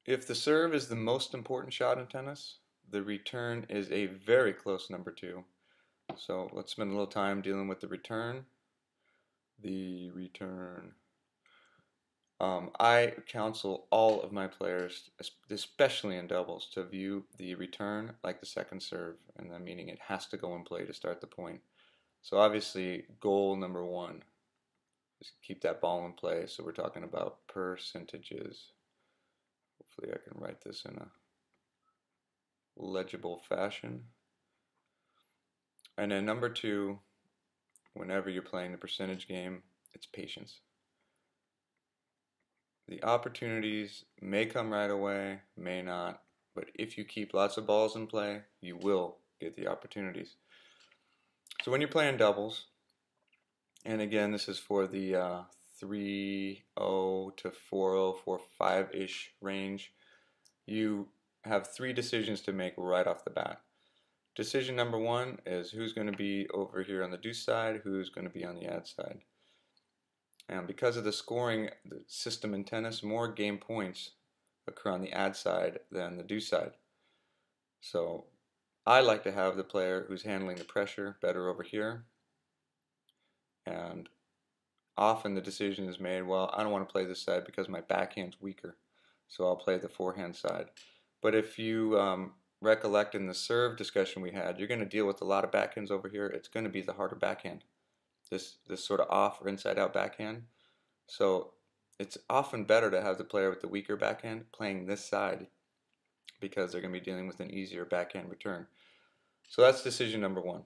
If the serve is the most important shot in tennis, the return is a very close number two. So let's spend a little time dealing with the return. The return. I counsel all of my players, especially in doubles, to view the return like the second serve, and then meaning it has to go in play to start the point. So obviously, goal number one is keep that ball in play. So we're talking about percentages. Hopefully, I can write this in a legible fashion. And then number two, whenever you're playing the percentage game, it's patience. The opportunities may come right away, may not, but if you keep lots of balls in play, you will get the opportunities. So when you're playing doubles, and again, this is for the 3-0 to 4-0, 4-5-ish range, you have three decisions to make right off the bat. Decision number one is who's going to be over here on the deuce side, who's going to be on the ad side. And because of the scoring system in tennis, more game points occur on the ad side than the deuce side. So I like to have the player who's handling the pressure better over here. And often the decision is made, well, I don't want to play this side because my backhand's weaker. So I'll play the forehand side. But if you recollect in the serve discussion we had, you're going to deal with a lot of backhands over here. It's going to be the harder backhand. This sort of off or inside out backhand. So it's often better to have the player with the weaker backhand playing this side because they're going to be dealing with an easier backhand return. So that's decision number one.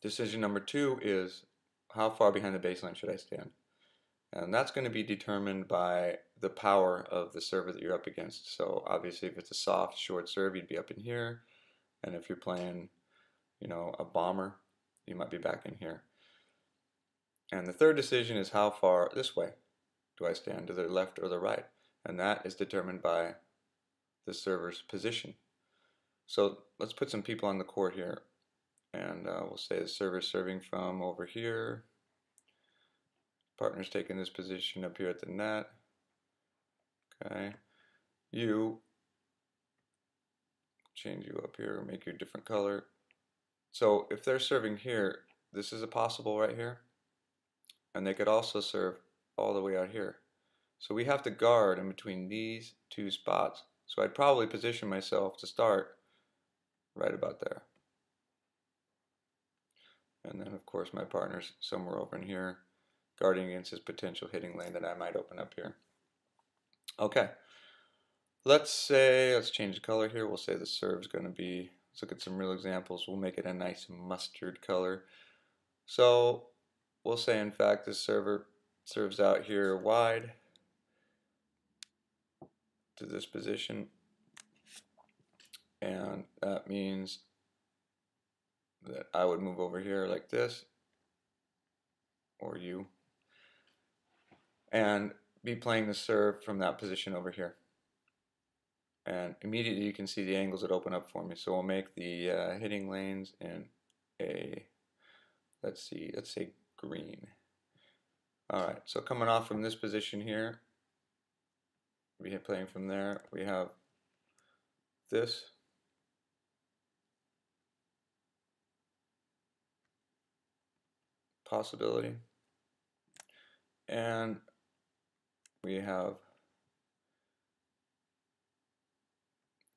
Decision number two is how far behind the baseline should I stand? And that's going to be determined by the power of the server that you're up against. So obviously if it's a soft, short serve, you'd be up in here. And if you're playing, a bomber, you might be back in here. And the third decision is how far this way do I stand, to the left or the right? And that is determined by the server's position. So let's put some people on the court here. And we'll say the server's serving from over here. Partner's taking this position up here at the net. Okay. You change you up here, make you a different color. So if they're serving here, this is a possible right here. And they could also serve all the way out here. So we have to guard in between these two spots. So I'd probably position myself to start right about there. And then of course my partner's somewhere over in here, guarding against his potential hitting lane that I might open up here. Okay, let's change the color here. We'll say the serve's going to be, let's look at some real examples. We'll make it a nice mustard color. So we'll say in fact this server serves out here wide to this position, and that means that I would move over here like this, or you, and be playing the serve from that position over here. And immediately you can see the angles that open up for me. So we'll make the hitting lanes in a, let's say green. Alright, so coming off from this position here, we are playing from there, we have this. Possibility. And we have,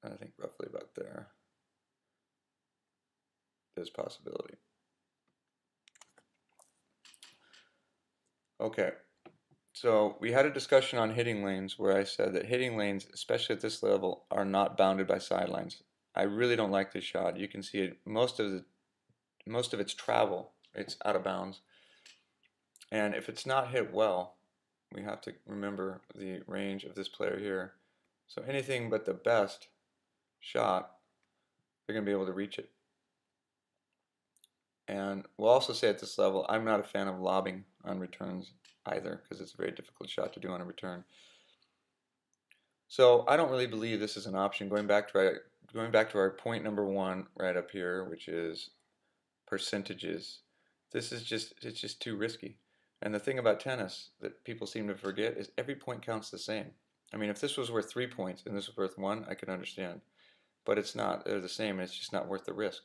I think roughly about there, this possibility. Okay, so we had a discussion on hitting lanes where I said that hitting lanes, especially at this level, are not bounded by sidelines. I really don't like this shot. You can see it, most of its travel, it's out of bounds. And if it's not hit well, we have to remember the range of this player here. So anything but the best shot, they're going to be able to reach it. And we'll also say at this level, I'm not a fan of lobbing on returns either, because it's a very difficult shot to do on a return. So I don't really believe this is an option. Going back to our point number one right up here, which is percentages. It's just too risky. And the thing about tennis that people seem to forget is every point counts the same. I mean, if this was worth 3 points and this was worth 1, I could understand. But it's not. They're the same, and it's just not worth the risk.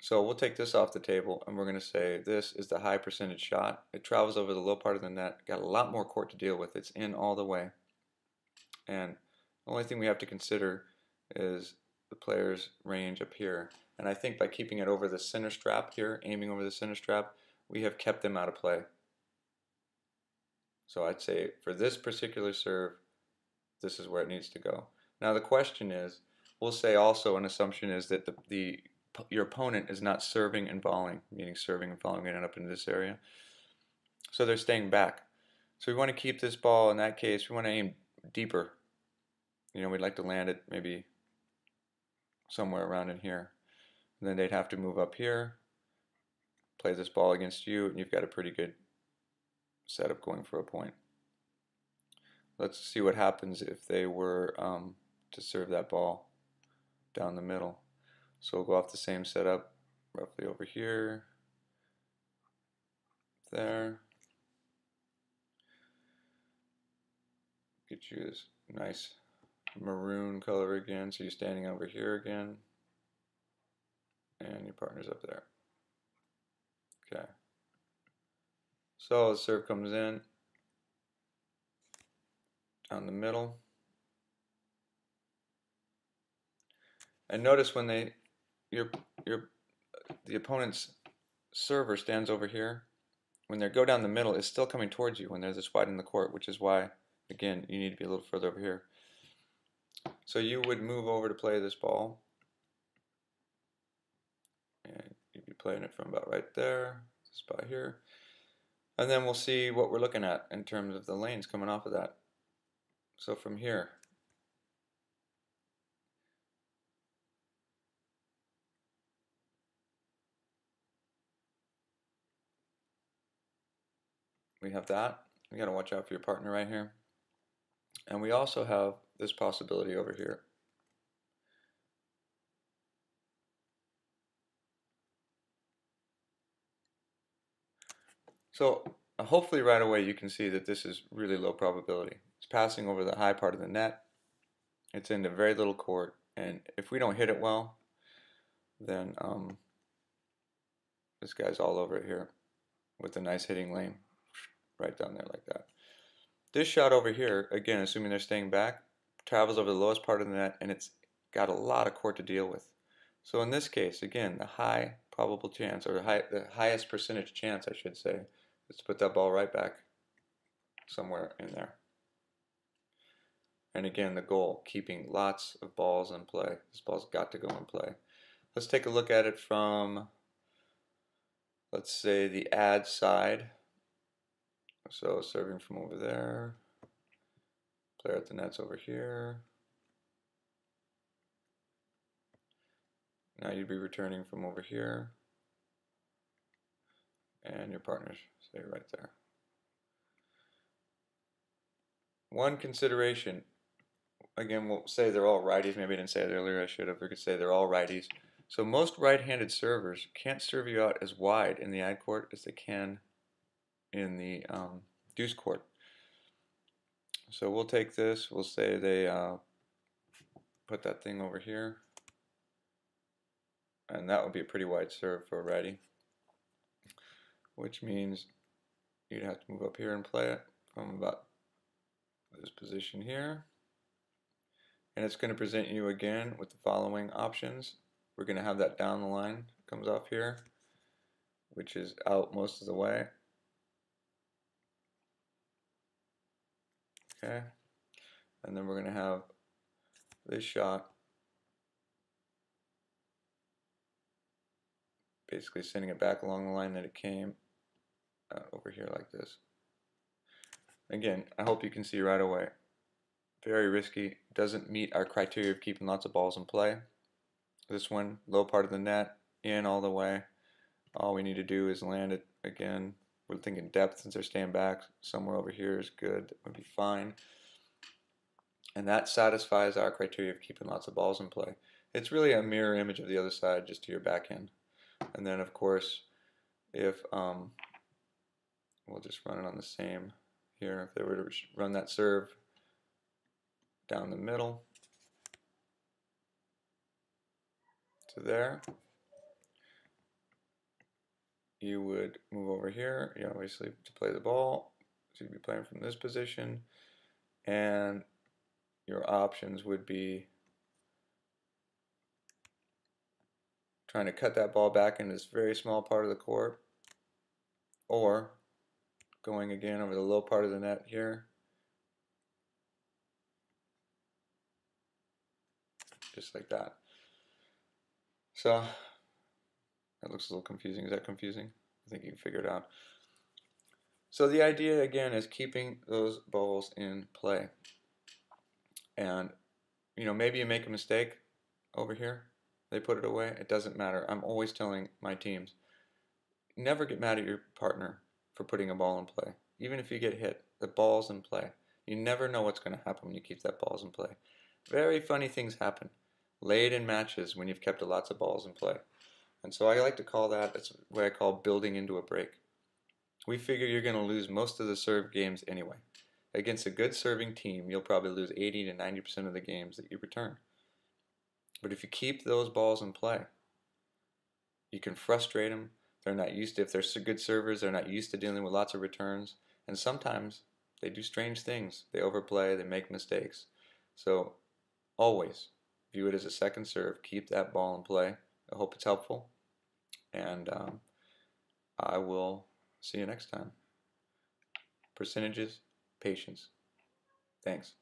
So we'll take this off the table, and we're going to say this is the high percentage shot. It travels over the low part of the net, got a lot more court to deal with. It's in all the way. And the only thing we have to consider is the player's range up here. And I think by keeping it over the center strap here, aiming over the center strap, we have kept them out of play. So I'd say for this particular serve, this is where it needs to go. Now the question is, we'll say also an assumption is that your opponent is not serving and volleying, meaning serving and volleying and up into this area. So they're staying back. So we want to keep this ball, in that case, we want to aim deeper. You know, we'd like to land it maybe somewhere around in here. And then they'd have to move up here, play this ball against you, and you've got a pretty good setup going for a point. Let's see what happens if they were to serve that ball down the middle. So we'll go off the same setup, roughly over here, there. Get you this nice maroon color again, so you're standing over here again, and your partner's up there. Okay. So the serve comes in, down the middle. And notice when the opponent's server stands over here, when they go down the middle, it's still coming towards you when they're this wide in the court, which is why, again, you need to be a little further over here. So you would move over to play this ball, and you'd be playing it from about right there, this spot here. And then we'll see what we're looking at in terms of the lanes coming off of that. So from here, we have that. You got to watch out for your partner right here. And we also have this possibility over here. So hopefully right away you can see that this is really low probability. It's passing over the high part of the net. It's into very little court, and if we don't hit it well, then this guy's all over it here with a nice hitting lane right down there like that. This shot over here, again, assuming they're staying back, travels over the lowest part of the net, and it's got a lot of court to deal with. So in this case, again, the high probable chance, or the highest percentage chance, I should say, is to put that ball right back somewhere in there. And again, the goal, keeping lots of balls in play. This ball's got to go in play. Let's take a look at it from, let's say, the ad side. So serving from over there, player at the net's over here. Now you'd be returning from over here, and your partners stay right there. One consideration, again, we'll say they're all righties. Maybe I didn't say it earlier, I should have. We could say they're all righties. So most right-handed servers can't serve you out as wide in the ad court as they can in the deuce court. So we'll take this, we'll say they put that thing over here, and that would be a pretty wide serve for a righty, which means you'd have to move up here and play it from about this position here. And it's going to present you again with the following options. We're going to have that down the line, comes off here, which is out most of the way. Okay, and then we're going to have this shot basically sending it back along the line that it came over here like this. Again, I hope you can see right away. Very risky, doesn't meet our criteria of keeping lots of balls in play. This one, low part of the net, in all the way. All we need to do is land it again. We're thinking depth since they're staying back. Somewhere over here is good, that would be fine. And that satisfies our criteria of keeping lots of balls in play. It's really a mirror image of the other side, just to your backhand. And then of course, if we'll just run it on the same here. If they were to run that serve down the middle to there. You would move over here, you know, obviously to play the ball. So you'd be playing from this position, and your options would be trying to cut that ball back in this very small part of the court, or going again over the low part of the net here, just like that. So that looks a little confusing. Is that confusing? I think you can figure it out. So the idea again is keeping those balls in play. And you know, maybe you make a mistake over here, they put it away, it doesn't matter. I'm always telling my teams, never get mad at your partner for putting a ball in play. Even if you get hit, the ball's in play. You never know what's going to happen when you keep that balls in play. Very funny things happen late in matches when you've kept lots of balls in play. And so I like to call that, that's what I call building into a break. We figure you're going to lose most of the serve games anyway. Against a good serving team, you'll probably lose 80 to 90% of the games that you return. But if you keep those balls in play, you can frustrate them. They're not used to, if they're good servers, they're not used to dealing with lots of returns. And sometimes they do strange things. They overplay, they make mistakes. So always view it as a second serve. Keep that ball in play. I hope it's helpful. And I will see you next time. Percentages, patience. Thanks.